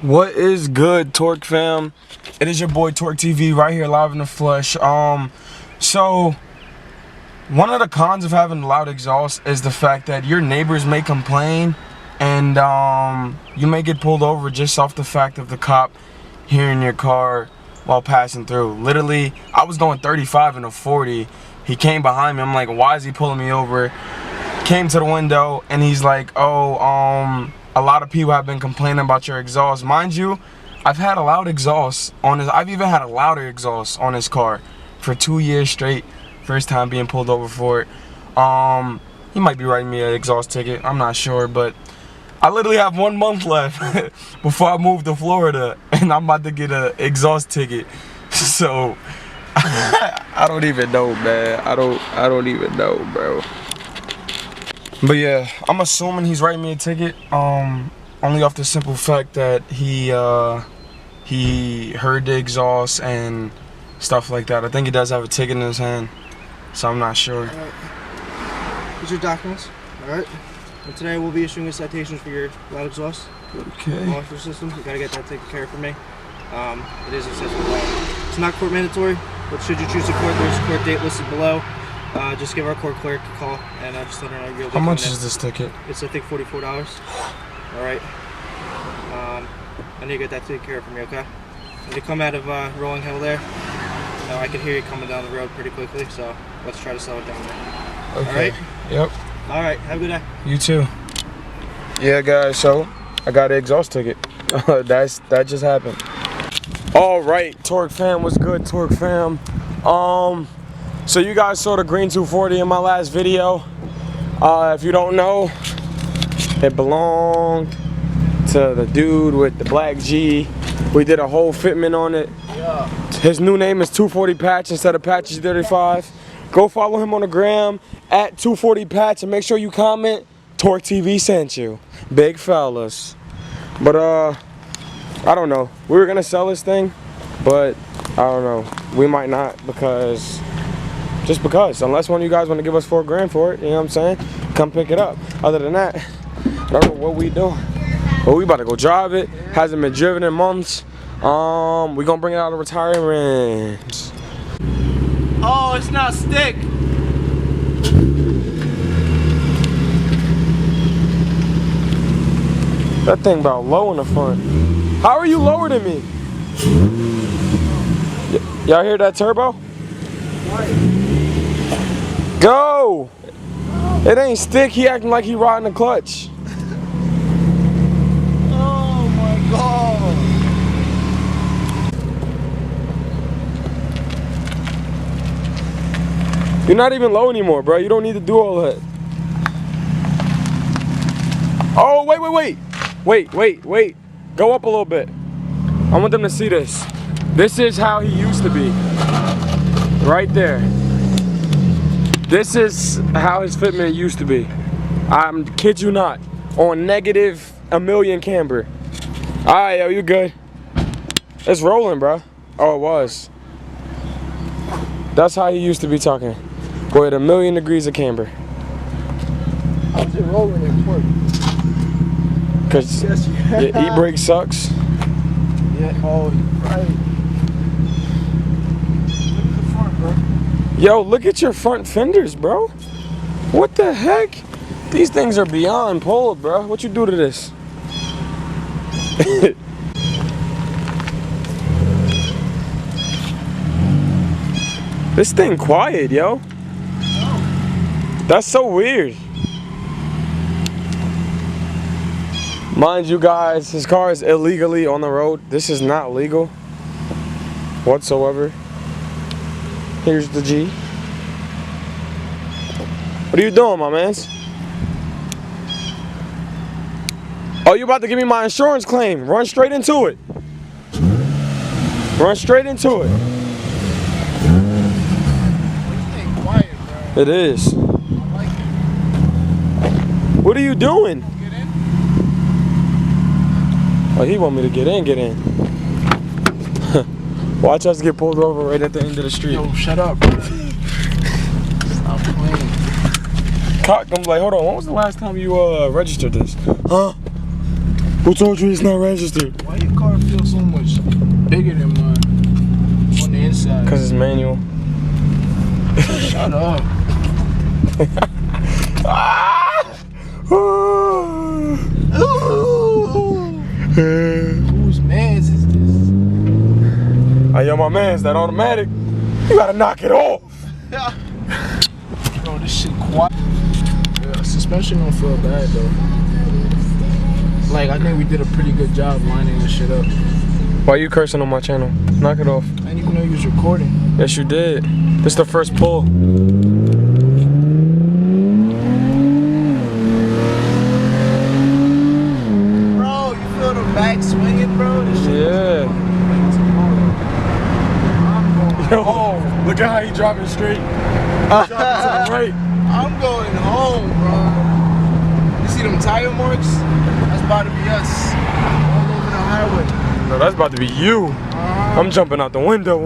What is good, Torque fam? It is your boy Torque TV right here live in the flesh. So one of the cons of having loud exhaust is the fact that your neighbors may complain and you may get pulled over just off the fact of the cop hearing your car while passing through. Literally, I was going 35 in a 40. He came behind me. I'm like, why is he pulling me over? Came to the window and he's like, oh, a lot of people have been complaining about your exhaust. Mind you, I've had a loud exhaust on this. I've even had a louder exhaust on this car for 2 years straight. First time being pulled over for it. He might be writing me an exhaust ticket. I'm not sure, but I literally have 1 month left before I move to Florida, and I'm about to get an exhaust ticket. So I don't even know, man. I don't even know, bro. But yeah, I'm assuming he's writing me a ticket, only off the simple fact that he heard the exhaust and stuff like that. I think he does have a ticket in his hand, so I'm not sure. All right. Here's your documents. All right. And today we'll be issuing a citation for your loud exhaust. Okay. Officer system. You gotta get that taken care of for me. It is accessible. It's not court mandatory, but should you choose a court, there's a court date listed below. Just give our court clerk a call and just let her know you'll be. How much is this ticket? It's I think $44. All right. I need to get that taken care of for me, okay? When you come out of Rolling Hill there, I can hear you coming down the road pretty quickly, so let's try to slow it down there. Okay. All right? Yep. All right. Have a good day. You too. Yeah, guys. So I got an exhaust ticket. that just happened. All right, Torque fam. What's good, Torque fam? So you guys saw the green 240 in my last video. If you don't know, it belonged to the dude with the black G. We did a whole fitment on it. Yeah. His new name is 240 Patch instead of Patch G35. Go follow him on the gram at 240 Patch and make sure you comment Torque TV sent you. Big fellas. But I don't know. We were gonna sell this thing, but I don't know. We might not just because. Unless one of you guys want to give us $4 grand for it, you know what I'm saying? Come pick it up. Other than that, I don't know what we doing. But we about to go drive it. Hasn't been driven in months. We gonna bring it out of retirement. Oh, it's not stick. That thing about low in the front. How are you lower than me? Y'all hear that turbo? Go! It ain't stick. He acting like he riding the clutch. Oh my God! You're not even low anymore, bro. You don't need to do all that. Oh, wait. Go up a little bit. I want them to see this. This is how he used to be. Right there. This is how his fitment used to be. I'm kid you not. On negative a million camber. Alright, yo, you good? It's rolling, bro. Oh, it was. That's how he used to be talking. With 1,000,000 degrees of camber. How's it rolling in court? Cause your e-brake sucks. Yeah, oh, right. Look at the front, bro. Yo, look at your front fenders, bro. What the heck? These things are beyond pulled, bro. What you do to this? This thing quiet, yo. That's so weird. Mind you guys, his car is illegally on the road. This is not legal whatsoever. Here's the G. What are you doing, my mans? Oh, you about to give me my insurance claim. Run straight into it. Run straight into it. This thing quiet, bro. It is. I like it. What are you doing? Get in? Oh, he want me to get in. Watch us get pulled over right at the end of the street. Yo, shut up, bro. Stop playing. I'm like, hold on, when was the last time you registered this? Huh? Who told you it's not registered? Why your car feel so much bigger than mine on the inside? Cause it's manual. Shut up. Whose man's is this? Hey, yo, my man's that automatic. You gotta knock it off. Bro, this shit quiet. Yeah, suspension don't feel bad though. Like, I think we did a pretty good job lining this shit up. Why you cursing on my channel? Knock it off. I didn't even know you was recording. Yes, you did. This is the first pull. Bro, you feel the back swinging, bro? This shit Yeah. I'm going Yo, home. look at how he driving straight. He's driving to the right. I'm going home, bro. You see them tire marks? That's about to be us. All over the highway. No, that's about to be you. I'm jumping out the window.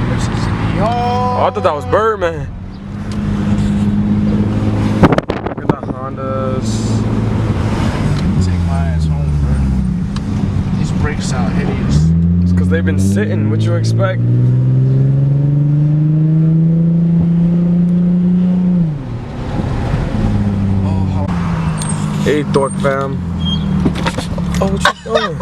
This is Oh, I thought that was Birdman. Look at the Hondas. Take my ass home, bro. These brakes sound hideous. It's because they've been sitting. What you expect? Hey, Torque fam. Oh, what you doing?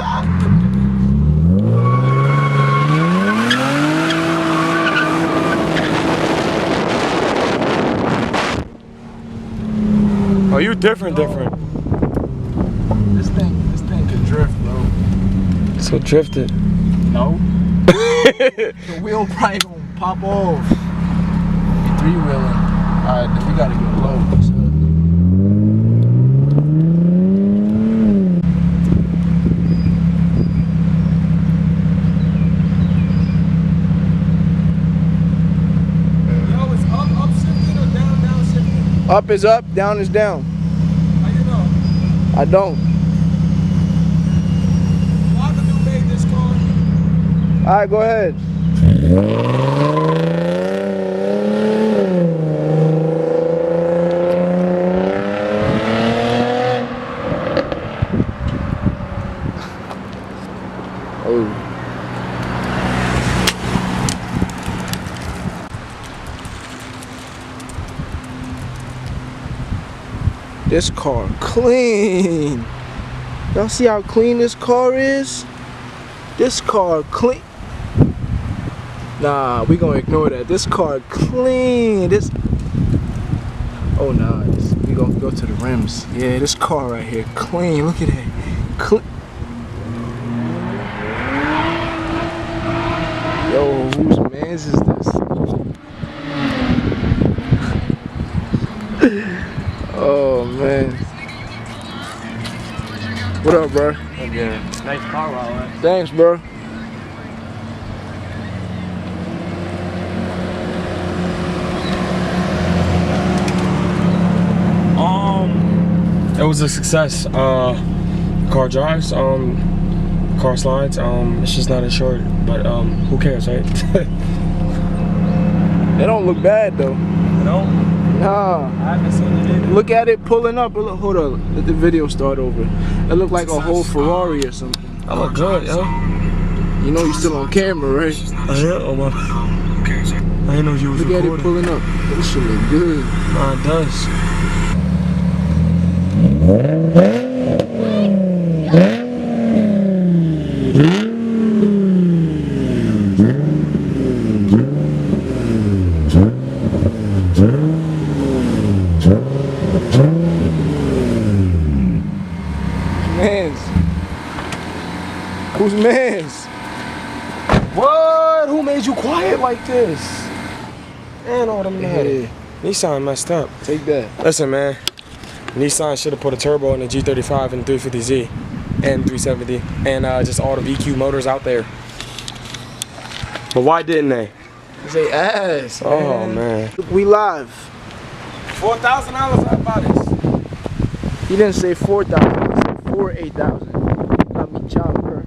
Oh, you different. This thing can drift, bro. So drifted. No. The wheel probably gonna pop off. You three-wheeling. Alright, then we gotta get low. So. Up is up, down is down. How you know? I don't. Why the dude made this car? Alright, go ahead. Oh. This car clean. Y'all see how clean this car is? This car clean. Nah, we gonna ignore that. This car clean. Oh nah, we gonna go to the rims. Yeah, this car right here clean. Look at that. Clean. Yo, whose man's is this? Oh man. What up, bro? Yeah. Nice car, Wallet. Thanks, bro. It was a success. Car drives, car slides. It's just not insured, but who cares, right? They don't look bad though. You know? Nah. I haven't seen it either. Look at it pulling up. Hold on. Let the video start over. It looked like a whole Ferrari or something. I look good, yo. You know you still on camera, right? I am. Oh my. I didn't know you was Look at it recording. pulling up. This shit look good. Nah, it does. Mans. Who's mans? What? Who made you quiet like this? And automatic. Nissan messed up. Take that. Listen, man. Nissan should have put a turbo in the G35 and 350Z and 370 and just all the VQ motors out there. But why didn't they? Say ass. Oh man. We live. $4,000 I buy this. He didn't say 4,000. He said 8,000. Got me chopped, bro.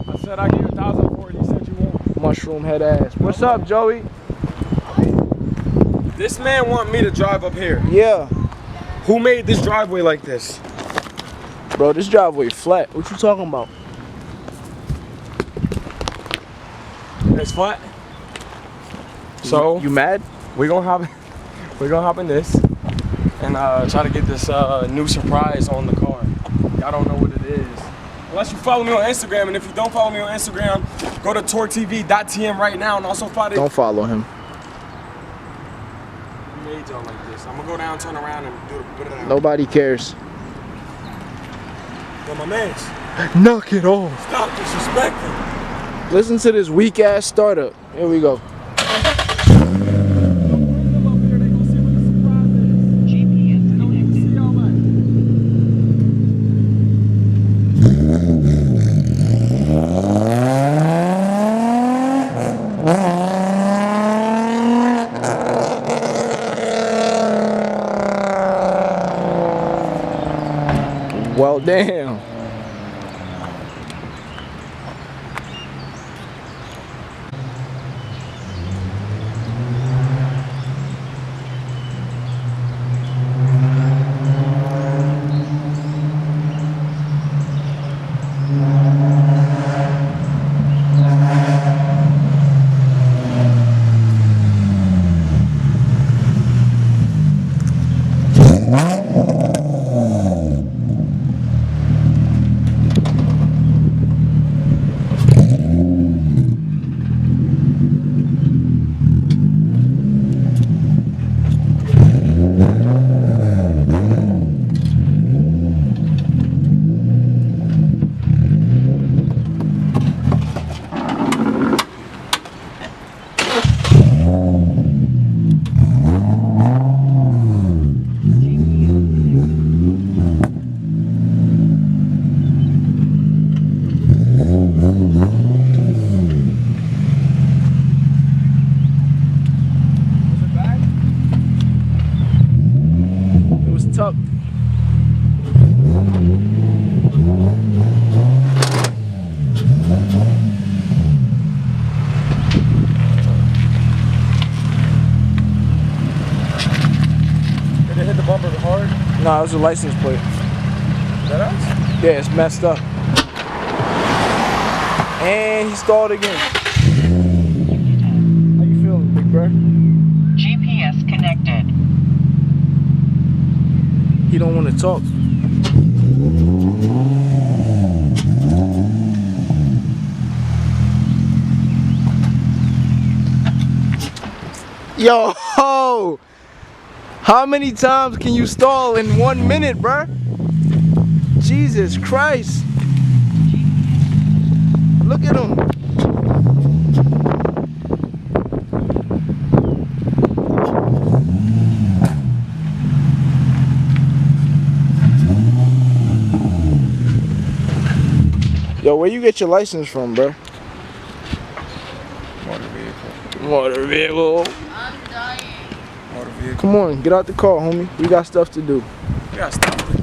I said I gave 1,000 for it. He said you won't. Mushroom head ass. What's up, Joey? This man want me to drive up here. Yeah. Who made this driveway like this? Bro, this driveway flat. What you talking about? It's flat. So you mad? we're gonna hop in this and try to get this new surprise on the car. Y'all don't know what it is. Unless you follow me on Instagram, and if you don't follow me on Instagram, go to torquetv.tm right now and also follow. Don't follow him. We made y'all like this. I'm gonna go down, turn around, and do it. Nobody cares. Well, my mans, Knock it off. stop disrespecting. Listen to this weak ass startup. Here we go. Well, damn. Tucked. Did it hit the bumper hard? Nah, it was a license plate. That us? Yeah, it's messed up. And he stalled again. How you feeling, big bro? GPS connected. He don't want to talk. Yo, how many times can you stall in 1 minute, bruh? Jesus Christ. Look at him. Yo, where you get your license from, bro? Motor vehicle. Motor vehicle. I'm dying. Motor vehicle. Come on, get out the car, homie. We got stuff to do. We got stuff to do.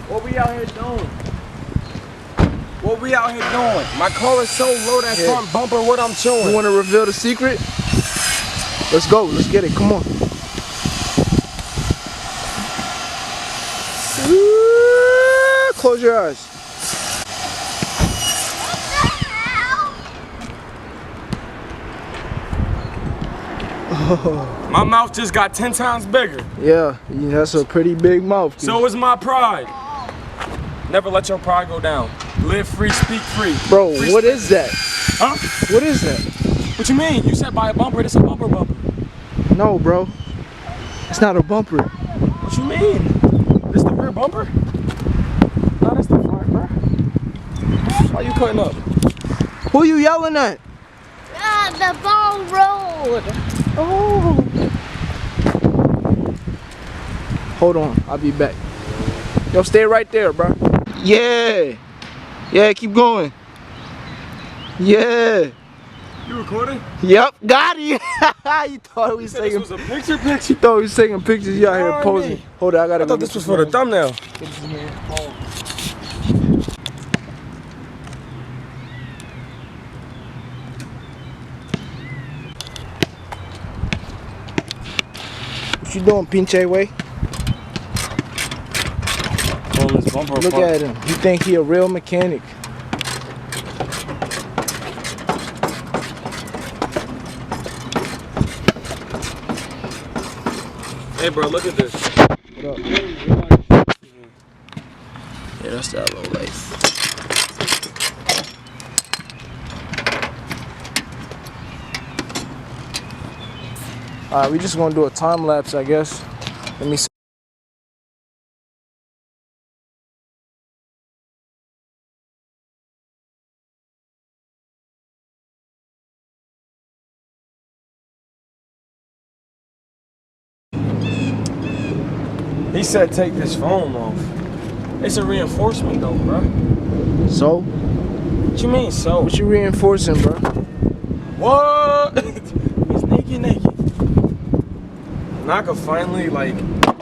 What we out here doing? What we out here doing? My car is so low that Yeah. front bumper, what I'm chewing. You want to reveal the secret? Let's go. Let's get it. Come on. Close your eyes. My mouth just got 10 times bigger. Yeah, that's a pretty big mouth. So is my pride. Never let your pride go down. Live free, speak free. Bro, Free what spirit. is that? Huh? What is that? What you mean? You said buy a bumper, this a bumper bumper. No, bro. It's not a bumper. What you mean? This the rear bumper? No, that's the front, bro. Why you cutting up? Who you yelling at? The ball road. Oh. Hold on, I'll be back. Yo, stay right there, bro. Yeah. Yeah, keep going. Yeah. You recording? Yep, got it. You thought we was This taking. was a picture? You thought we was taking pictures. You out here Darn posing. me. Hold on, I gotta I go thought get this was this for the man. thumbnail. Get this man. Hold on. What you doing, pinche way? bumper Look apart. at him. You think he a real mechanic? Hey, bro, look at this. What up? Yeah, that's that low life. Alright, we just gonna do a time lapse, I guess. Let me see. He said take this foam off. It's a reinforcement though, bro. So, What you mean so? what you reinforcing, bro? What? He's naked. And I could finally like.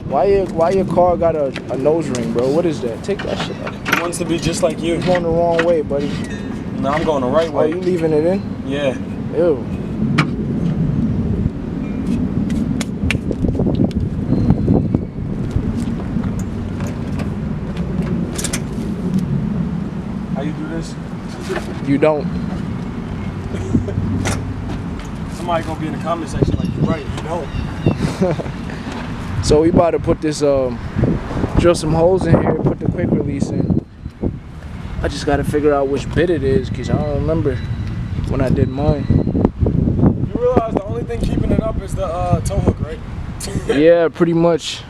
Why your car got a nose ring, bro? What is that? Take that shit out. He wants to be just like you. You're going the wrong way, buddy. No, I'm going the right Oh, way. you leaving it in? Yeah. Ew. How you do this? You don't. Somebody gonna be in the comment section like, you're right, you don't. So we about to put this drill some holes in here, put the quick release in. I just gotta figure out which bit it is, cause I don't remember when I did mine. You realize the only thing keeping it up is the tow hook, right? Yeah, pretty much.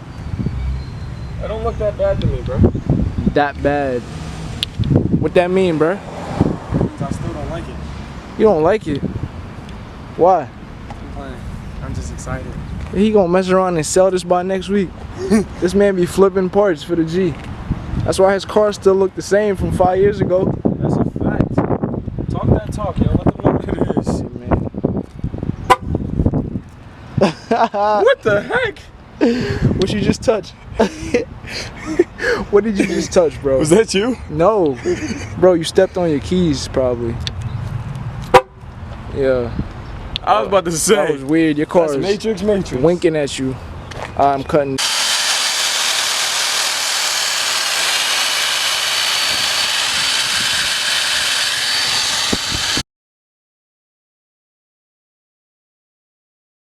That don't look that bad to me, bro. That bad. What that mean, bruh? I still don't like it. You don't like it? Why? I'm playing. I'm just excited. He gonna mess around and sell this by next week. This man be flipping parts for the G. That's why his car still look the same from 5 years ago. That's a fact. Talk that talk, yo. Let them know what it is. What the heck? What you just touch? What did you just touch, bro? Was that you? No. Bro, you stepped on your keys, probably. Yeah. I was about to say. That was weird. Your car That's is Matrix. winking at you. I'm cutting.